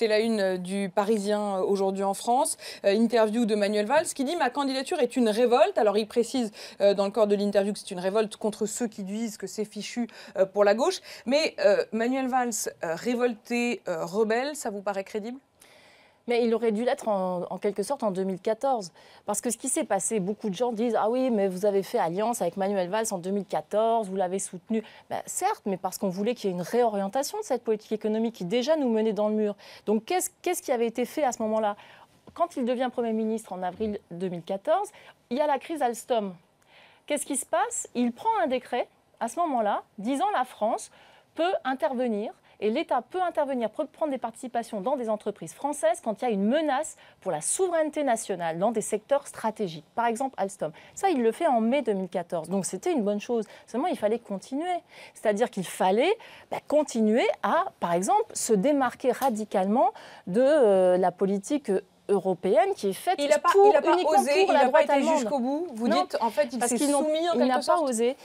C'est la une du Parisien aujourd'hui en France. Interview de Manuel Valls qui dit « Ma candidature est une révolte ». Alors il précise dans le corps de l'interview que c'est une révolte contre ceux qui disent que c'est fichu pour la gauche. Mais Manuel Valls, révolté, rebelle, ça vous paraît crédible ? Mais il aurait dû l'être en quelque sorte en 2014. Parce que ce qui s'est passé, beaucoup de gens disent « Ah oui, mais vous avez fait alliance avec Manuel Valls en 2014, vous l'avez soutenu. » Certes, mais parce qu'on voulait qu'il y ait une réorientation de cette politique économique qui déjà nous menait dans le mur. Donc qu'est-ce qui avait été fait à ce moment-là ? Quand il devient Premier ministre en avril 2014, il y a la crise Alstom. Qu'est-ce qui se passe ? Il prend un décret à ce moment-là, disant la France peut intervenir. Et l'État peut intervenir, peut prendre des participations dans des entreprises françaises quand il y a une menace pour la souveraineté nationale dans des secteurs stratégiques. Par exemple, Alstom. Ça, il le fait en mai 2014. Donc, c'était une bonne chose. Seulement, il fallait continuer. C'est-à-dire qu'il fallait continuer à, par exemple, se démarquer radicalement de la politique européenne qui est faite uniquement pour la droite allemande. Il n'a pas été jusqu'au bout. Vous dites, en fait, il s'est soumis en quelque sorte. Il n'a pas osé.